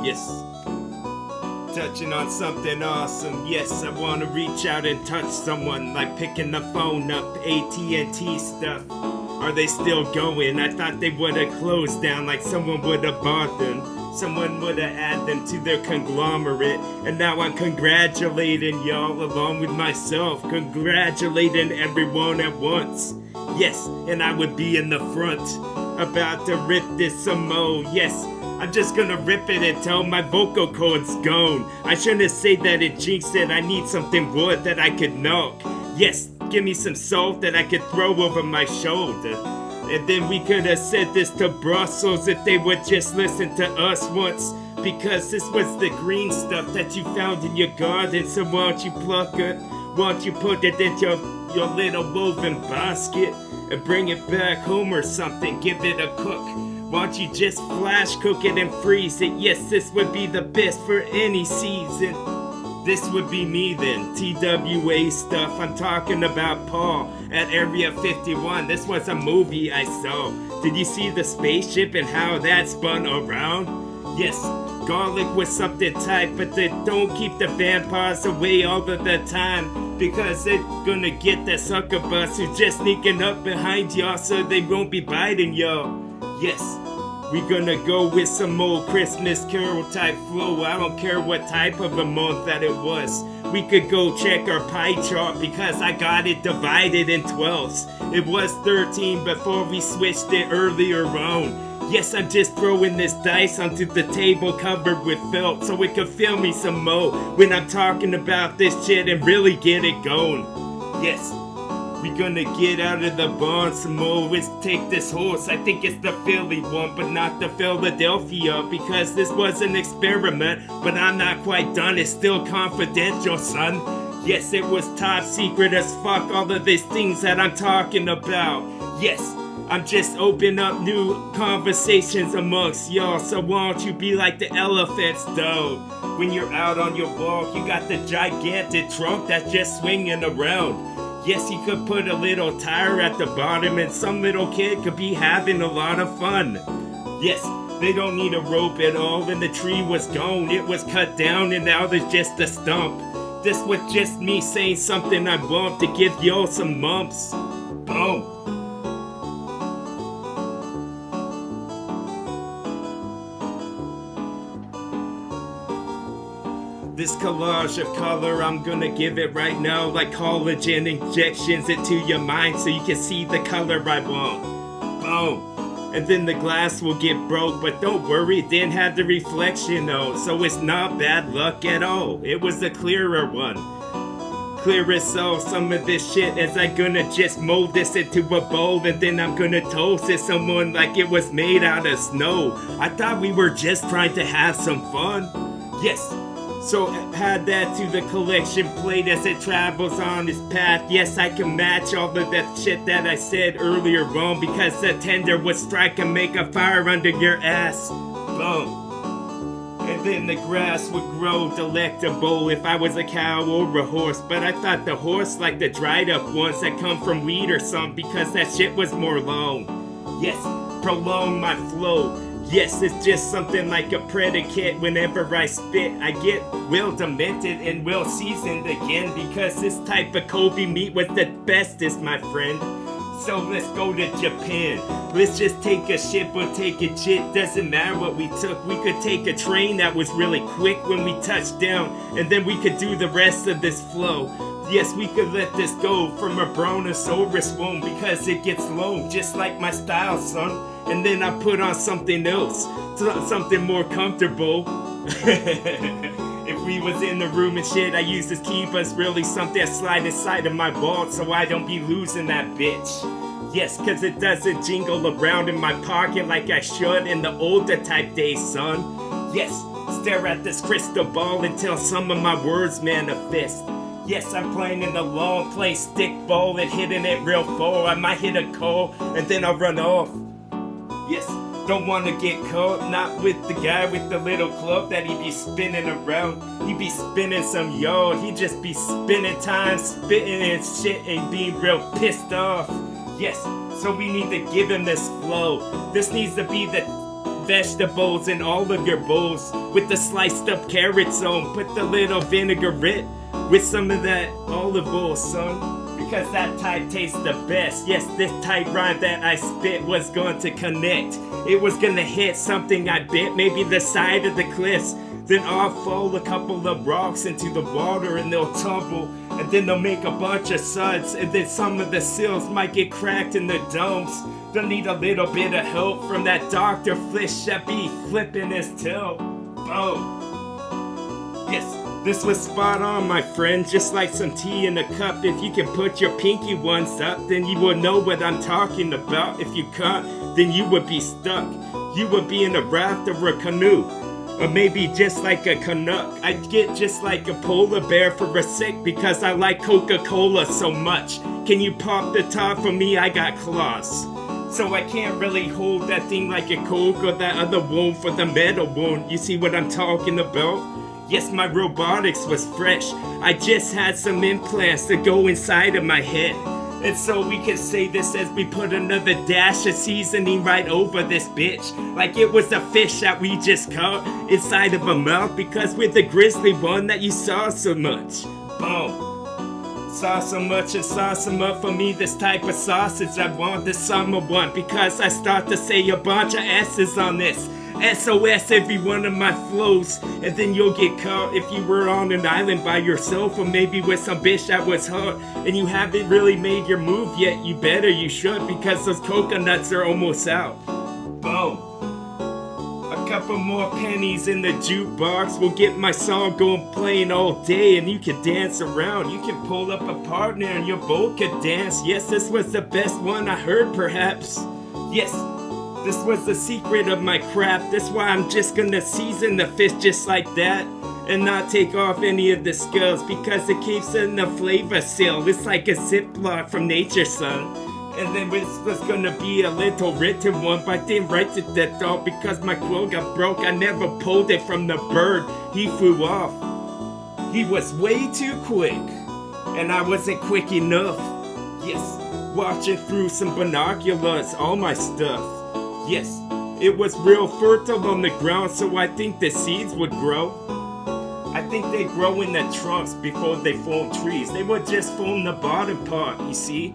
Yes. Touching on something awesome. Yes, I wanna reach out and touch someone, like picking the phone up, AT&T stuff. Are they still going? I thought they would've closed down, like someone would've bought them. Someone would've added them to their conglomerate. And now I'm congratulating y'all along with myself, congratulating everyone at once. Yes, and I would be in the front, about to rip this some more. Yes, I'm just gonna rip it until my vocal cords gone. I shouldn't say that it jinxed it. I need something wood that I could knock. Yes, give me some salt that I could throw over my shoulder. And then we could have said this to Brussels if they would just listen to us once. Because this was the green stuff that you found in your garden. So why don't you pluck it? Why don't you put it into your little woven basket and bring it back home or something? Give it a cook. Why don't you just flash cook it and freeze it? Yes, this would be the best for any season. This would be me then, TWA stuff. I'm talking about Paul at Area 51. This was a movie I saw. Did you see the spaceship and how that spun around? Yes, garlic was something tight, but they don't keep the vampires away all of the time. Because they're gonna get the succubus who's just sneaking up behind y'all so they won't be biting y'all. Yes, we're gonna go with some old Christmas Carol type flow. I don't care what type of a month that it was. We could go check our pie chart because I got it divided in 12s. It was 13 before we switched it earlier on. Yes, I'm just throwing this dice onto the table covered with felt so it can feel me some more when I'm talking about this shit and really get it going. Yes. We're gonna get out of the barn some more. Let's take this horse. I think it's the Philly one, but not the Philadelphia, because this was an experiment, but I'm not quite done. It's still confidential, son. Yes, it was top secret as fuck, all of these things that I'm talking about. Yes, I'm just opening up new conversations amongst y'all, so why don't you be like the elephants, though? When you're out on your walk, you got the gigantic trunk that's just swinging around. Yes, you could put a little tire at the bottom and some little kid could be having a lot of fun. Yes, they don't need a rope at all and the tree was gone. It was cut down and now there's just a stump. This was just me saying something I want to give y'all some mumps. Boom. This collage of color, I'm gonna give it right now like collagen injections into your mind so you can see the color I want. Boom. And then the glass will get broke, but don't worry, it didn't have the reflection though, so it's not bad luck at all. It was a clearer one. Clear as so, some of this shit is I gonna just mold this into a bowl and then I'm gonna toast it someone like it was made out of snow. I thought we were just trying to have some fun. Yes. So add that to the collection plate as it travels on its path. Yes, I can match all of that shit that I said earlier on because the tender would strike and make a fire under your ass. Boom. And then the grass would grow delectable if I was a cow or a horse. But I thought the horse like the dried up ones that come from weed or something because that shit was more long. Yes, prolong my flow. Yes, it's just something like a predicate whenever I spit. I get well demented and well seasoned again because this type of Kobe meat was the bestest, my friend. So let's go to Japan. Let's just take a ship or take a jet. Doesn't matter what we took. We could take a train that was really quick when we touched down and then we could do the rest of this flow. Yes, we could let this go from a brontosaurus womb because it gets long just like my style, son. And then I put on something else, something more comfortable. If we was in the room and shit, I use this key, but it's really something I slide inside of my vault so I don't be losing that bitch. Yes, cause it doesn't jingle around in my pocket like I should in the older type days, son. Yes, stare at this crystal ball until some of my words manifest. Yes, I'm playing in the long play stick ball and hitting it real far. I might hit a call and then I'll run off. Yes, don't want to get caught, not with the guy with the little club that he be spinning around. He be spinning some yard, he just be spinning time, spitting and shit and being real pissed off. Yes, so we need to give him this flow. This needs to be the vegetables in all of your bowls with the sliced up carrots on. Put the little vinaigrette with some of that olive oil, son, because that type tastes the best. Yes, this type rhyme that I spit was going to connect. It was gonna hit something, I bet, maybe the side of the cliffs. Then off fall a couple of rocks into the water and they'll tumble, and then they'll make a bunch of suds, and then some of the sills might get cracked in the domes. They'll need a little bit of help from that Dr. Flish that be flipping his tail. Boom. Yes, this was spot on, my friend, just like some tea in a cup. If you can put your pinky ones up, then you will know what I'm talking about. If you can't, then you would be stuck. You would be in a raft or a canoe, or maybe just like a Canuck. I'd get just like a polar bear for a sec because I like Coca-Cola so much. Can you pop the top for me? I got claws. So I can't really hold that thing like a Coke or that other wound for the metal wound. You see what I'm talking about? Yes, my robotics was fresh. I just had some implants to go inside of my head. And so we can say this as we put another dash of seasoning right over this bitch, like it was a fish that we just caught inside of a mouth, because we're the grizzly one that you saw so much. Boom. Saw so much and saw some up for me, this type of sausage I want, the summer one, because I start to say a bunch of S's on this. SOS every one of my flows, and then you'll get caught if you were on an island by yourself, or maybe with some bitch that was hot and you haven't really made your move yet. You better, you should, because those coconuts are almost out. Boom. A couple more pennies in the jukebox will get my song going playing all day, and you can dance around. You can pull up a partner and you both could dance. Yes, this was the best one I heard, perhaps. Yes. This was the secret of my craft. That's why I'm just gonna season the fish just like that and not take off any of the scales, because it keeps in the flavor seal. It's like a Ziploc from nature, son. And then this was gonna be a little written one, but I didn't write it that all because my quill got broke. I never pulled it from the bird. He flew off. He was way too quick, and I wasn't quick enough. Yes, watching through some binoculars, all my stuff. Yes, it was real fertile on the ground, so I think the seeds would grow. I think they grow in the trunks before they form trees. They would just form the bottom part, you see?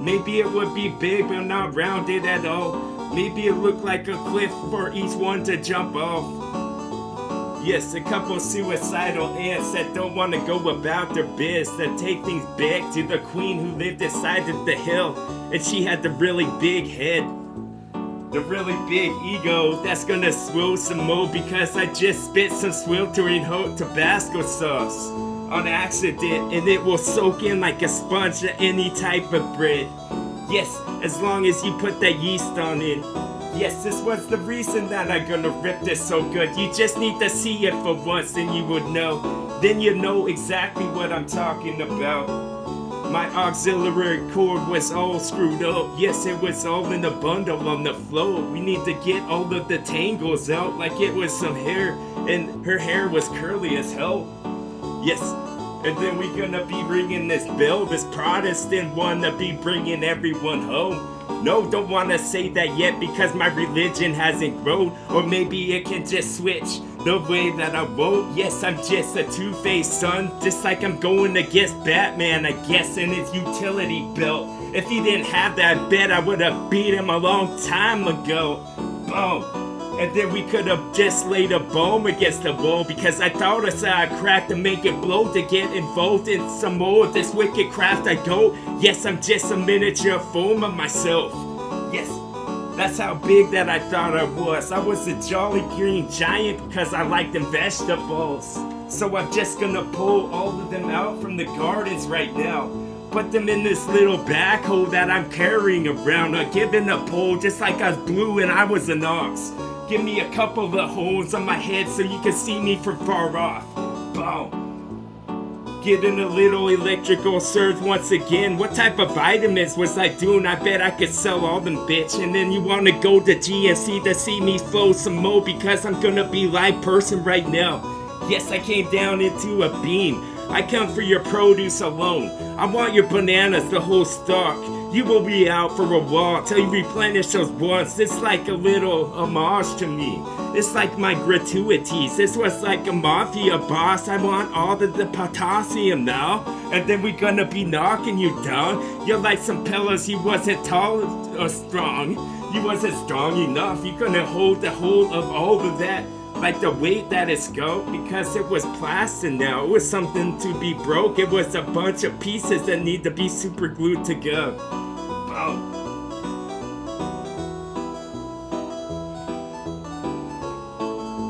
Maybe it would be big but not rounded at all. Maybe it looked like a cliff for each one to jump off. Yes, a couple suicidal ants that don't want to go about their biz, that take things back to the queen who lived inside of the hill, and she had the really big head. The really big ego that's gonna swill some more, because I just spit some sweltering hot Tabasco sauce on accident, and it will soak in like a sponge to any type of bread. Yes, as long as you put that yeast on it. Yes, this was the reason that I'm gonna rip this so good. You just need to see it for once and you would know. Then you know exactly what I'm talking about. My auxiliary cord was all screwed up. Yes, it was all in a bundle on the floor. We need to get all of the tangles out like it was some hair, and her hair was curly as hell. Yes, and then we gonna be ringing this bell, this Protestant one to be bringing everyone home. No, don't wanna say that yet because my religion hasn't grown, or maybe it can just switch the way that I won't. Yes, I'm just a two-faced son, just like I'm going against Batman, I guess, in his utility belt. If he didn't have that, I bet I would have beat him a long time ago. Boom. And then we could have just laid a bomb against the wall, because I thought I saw a crack to make it blow, to get involved in some more of this wicked craft I go. Yes, I'm just a miniature form of myself. Yes, that's how big that I thought I was. I was a jolly green giant because I like them vegetables. So I'm just gonna pull all of them out from the gardens right now. Put them in this little backhoe that I'm carrying around, or giving a pull just like I was blue and I was an ox. Give me a couple of holes on my head so you can see me from far off. Boom. Getting a little electrical surge once again. What type of vitamins was I doing? I bet I could sell all them, bitch. And then you wanna go to GNC to see me flow some more, because I'm gonna be live person right now. Yes, I came down into a beam. I come for your produce alone. I want your bananas, the whole stalk. You will be out for a while till you replenish those wants. It's like a little homage to me. It's like my gratuities. This was like a mafia boss. I want all of the potassium now. And then we're gonna be knocking you down. You're like some pillows. You wasn't tall or strong. You wasn't strong enough. You're gonna hold the whole of all of that. Like the weight that it's go, because it was plastic now. It was something to be broke. It was a bunch of pieces that need to be super glued together. Boom.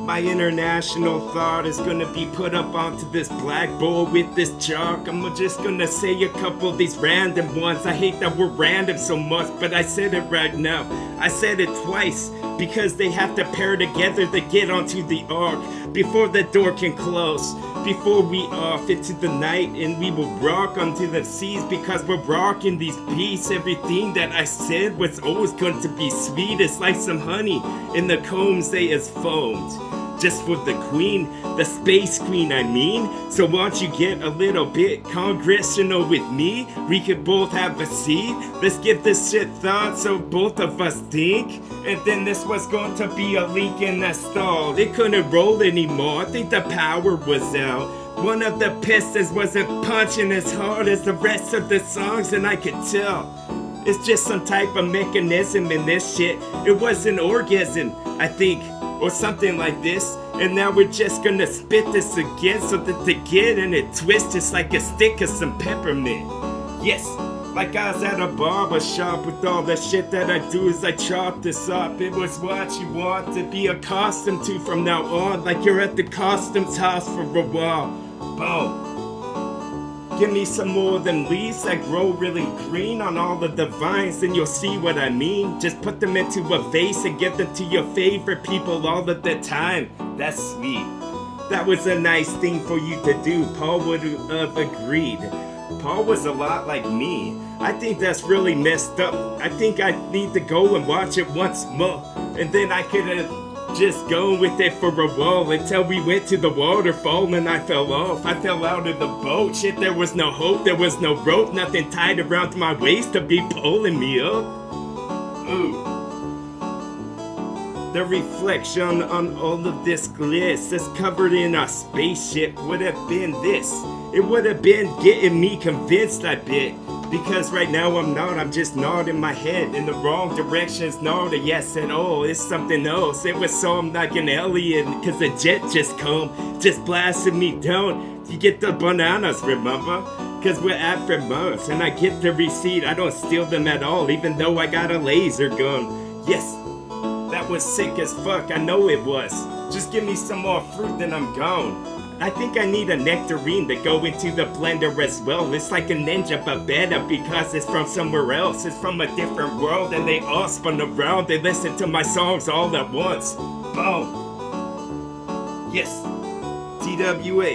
My international thought is gonna be put up onto this blackboard with this chalk. I'm just gonna say a couple of these random ones. I hate that we're random so much, but I said it right now. I said it twice because they have to pair together to get onto the ark before the door can close. Before we off into the night, and we will rock onto the seas because we're rocking these beats. Everything that I said was always going to be sweet. It's like some honey in the combs they is foamed. Just for the queen, the space queen I mean. So won't you get a little bit congressional with me? We could both have a seat. Let's give this shit thought so both of us think. And then this was going to be a link in that stall. It couldn't roll anymore. I think the power was out. One of the pistons wasn't punching as hard as the rest of the songs, and I could tell. It's just some type of mechanism in this shit. It was an orgasm, I think, or something like this. And now we're just gonna spit this again so that they get and it twists just like a stick of some peppermint. Yes, like I was at a barber shop with all the shit that I do is I chop this up. It was what you want to be accustomed to from now on, like you're at the customs house for a while. Boom. Give me some more of them leaves that grow really green on all of the vines, and you'll see what I mean. Just put them into a vase and give them to your favorite people all of the time. That's sweet. That was a nice thing for you to do. Paul would have agreed. Paul was a lot like me. I think that's really messed up. I think I need to go and watch it once more, and then I could have just going with it for a while until we went to the waterfall and I fell off. I fell out of the boat. Shit, there was no hope, there was no rope, nothing tied around my waist to be pulling me up. Ooh. The reflection on all of this gliss that's covered in our spaceship would have been this. It would have been getting me convinced, I bet. Because right now I'm just nodding my head in the wrong directions, not a yes at all, it's something else. It was something like an alien, cause the jet just come, just blasted me down. You get the bananas, remember? Cause we're after Mars, and I get the receipt, I don't steal them at all, even though I got a laser gun. Yes, that was sick as fuck, I know it was. Just give me some more fruit and I'm gone. I think I need a nectarine to go into the blender as well. It's like a ninja but better because it's from somewhere else. It's from a different world and they all spun around. They listen to my songs all at once. Boom. Yes. TWA.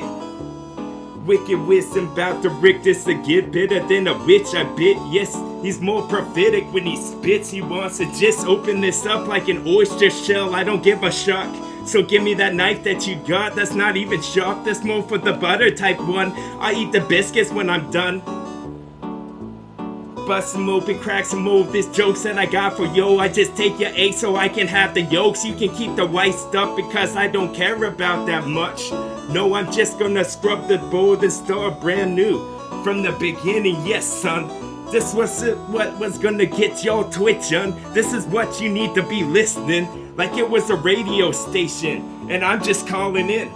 Wicked wisdom about to Rick this to get better than a witch, I bet. Yes, he's more prophetic when he spits. He wants to just open this up like an oyster shell. I don't give a shuck. So give me that knife that you got, that's not even sharp, that's more for the butter type one. I eat the biscuits when I'm done. Bust them open, crack some more of this jokes that I got for yo. I just take your egg so I can have the yolks. You can keep the white stuff because I don't care about that much. No, I'm just gonna scrub the board and start brand new. From the beginning, yes son. This was what was gonna get y'all twitching. This is what you need to be listening. Like it was a radio station, and I'm just calling in.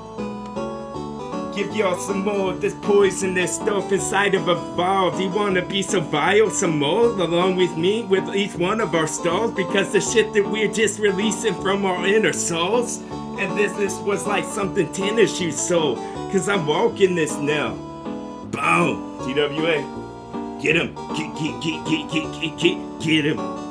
Give y'all some more of this poisonous stuff inside of a vial. Do you wanna be so vile some more along with me with each one of our stalls? Because the shit that we're just releasing from our inner souls. And this was like something tennis you soul. Cause I'm walking this now. Boom! TWA. Get him. Get him.